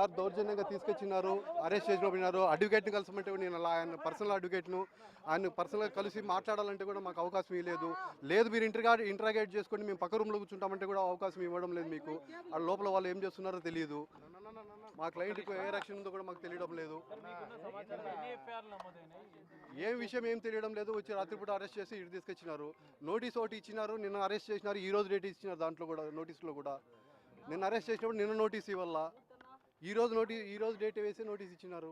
Sir దౌర్జన్యంగా తీసుకొచ్చినారు, arrest చేసి పంపినారు. అడ్వకేట్ని కలిసమంటే నేను ఆయన పర్సనల్ అడ్వకేట్ను ఆయన పర్సనల్గా కలిసి మాట్లాడాలంటే కూడా మాకు అవకాశం ఇవ్వలేదు. లేదు మీరు ఇంటరాగేట్ చేసుకొని మేము పక్క రూమ్లో కూర్చుంటామంటే కూడా అవకాశం ఇవ్వడం లేదు. మీకు ఆ లోపల వాళ్ళు ఏం చేస్తున్నారో తెలియదు. మా క్లయింట్కి ఏ రక్షణ ఉందో కూడా మాకు తెలియడం లేదు. ఏం విషయం ఏం తెలియడం లేదు. వచ్చి రాత్రిపూట అరెస్ట్ చేసి ఇటు తీసుకొచ్చినారు. నోటీస్ ఒకటి ఇచ్చినారు, నిన్న అరెస్ట్ చేసినారు. ఈ రోజు డేట్ ఇచ్చినారు. దాంట్లో కూడా నోటీస్లో కూడా నిన్న అరెస్ట్ చేసినప్పుడు నిన్న నోటీస్ ఇవ్వాల, ఈ రోజు డేట్ వేసి నోటీస్ ఇచ్చినారు.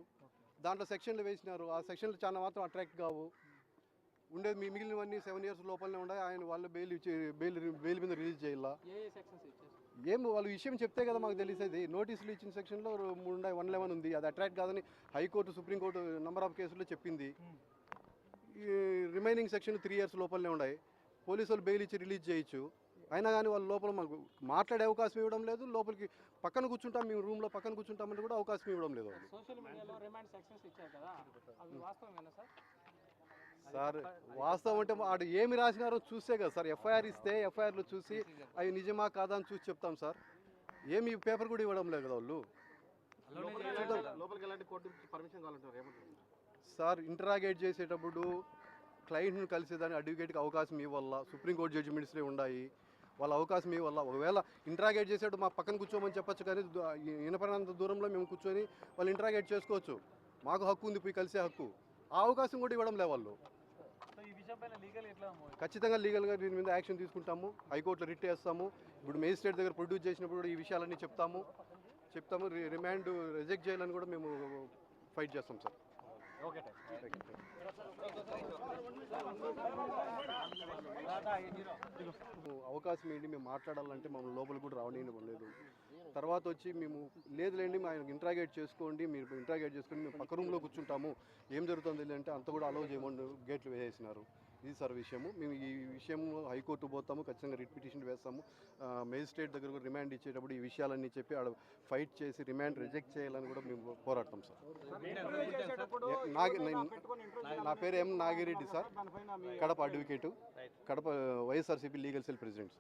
దాంట్లో సెక్షన్లు వేసినారు. ఆ సెక్షన్లు చాలా మాత్రం అట్రాక్ట్ కావు. ఉండేది మిగిలినవన్నీ 7 years లోపలనే ఉన్నాయి. ఆయన వాళ్ళు బెయిల్ మీద రిలీజ్ చేయాల. ఏం వాళ్ళు విషయం చెప్తే కదా మాకు తెలిసేది. నోటీసులు ఇచ్చిన సెక్షన్లో 3 ఉన్నాయి, 111 ఉంది. అది అట్రాక్ట్ కాదని హైకోర్టు, సుప్రీంకోర్టు నెంబర్ ఆఫ్ కేసుల్లో చెప్పింది. ఈ రిమైనింగ్ సెక్షన్ 3 years లోపలనే ఉన్నాయి. పోలీసు వాళ్ళు బెయిల్ ఇచ్చి రిలీజ్ చేయొచ్చు. అయినా కానీ వాళ్ళ లోపల మాకు మాట్లాడే అవకాశం ఇవ్వడం లేదు. లోపలికి పక్కన కూర్చుంటాం, మేము రూమ్లో పక్కన కూర్చుంటామంటే కూడా అవకాశం ఇవ్వడం లేదు. సార్ వాస్తవం అంటే వాడు ఏమి రాసినారో చూస్తే కదా సార్. ఎఫ్ఐఆర్ ఇస్తే ఎఫ్ఐఆర్లు చూసి అవి నిజమా కాదా అని చూసి చెప్తాం సార్. ఏమి పేపర్ కూడా ఇవ్వడం లేదు కదా వాళ్ళు. సార్ ఇంటరాగేట్ చేసేటప్పుడు క్లయింట్ను కలిసేదాన్ని అడ్వకేట్కి అవకాశం ఇవ్వాల. సుప్రీంకోర్టు జడ్జిమెంట్స్లో ఉన్నాయి, వాళ్ళ అవకాశం ఇవ్వాల. ఒకవేళ ఇంటరాగేట్ చేసేటప్పుడు మా పక్కన కూర్చోమని చెప్పచ్చు, కానీ వినపడినంత దూరంలో మేము కూర్చొని వాళ్ళు ఇంటరాగేట్ చేసుకోవచ్చు. మాకు హక్కు ఉంది, పోయి కలిసే హక్కు. ఆ అవకాశం కూడా ఇవ్వడం లేదు వాళ్ళు. ఖచ్చితంగా లీగల్గా దీని మీద యాక్షన్ తీసుకుంటాము. హైకోర్టులో రిట్ వేస్తాము. ఇప్పుడు మేజిస్ట్రేట్ దగ్గర ప్రొడ్యూస్ చేసినప్పుడు కూడా ఈ విషయాలన్నీ చెప్తాము. రిమాండ్ రిజెక్ట్ చేయాలని కూడా మేము ఫైట్ చేస్తాం సార్. అవకాశం ఏంటి, మేము మాట్లాడాలంటే మమ్మల్ని లోపల కూడా రావలేదు. తర్వాత వచ్చి మేము లేదులేండి ఆయన ఇంటరాగేట్ చేసుకోండి, మీరు ఇంటరాగేట్ చేసుకొని మేము పక్క రూమ్లో కూర్చుంటాము, ఏం జరుగుతుంది అంటే అంత కూడా అలౌ చేయమని గేట్లు వేసేసినారు. ఇది సార్ విషయము. మేము ఈ విషయంలో హైకోర్టు పోతాము, ఖచ్చితంగా రిట్ పిటిషన్ వేస్తాము. మేజిస్ట్రేట్ దగ్గర కూడా రిమాండ్ ఇచ్చేటప్పుడు ఈ విషయాలన్నీ చెప్పి ఆడ ఫైట్ చేసి రిమాండ్ రిజెక్ట్ చేయాలని కూడా మేము పోరాడతాం సార్. నా పేరు M Nagireddy sir, Kadapa advocate, Kadapa YSRCP legal cell president.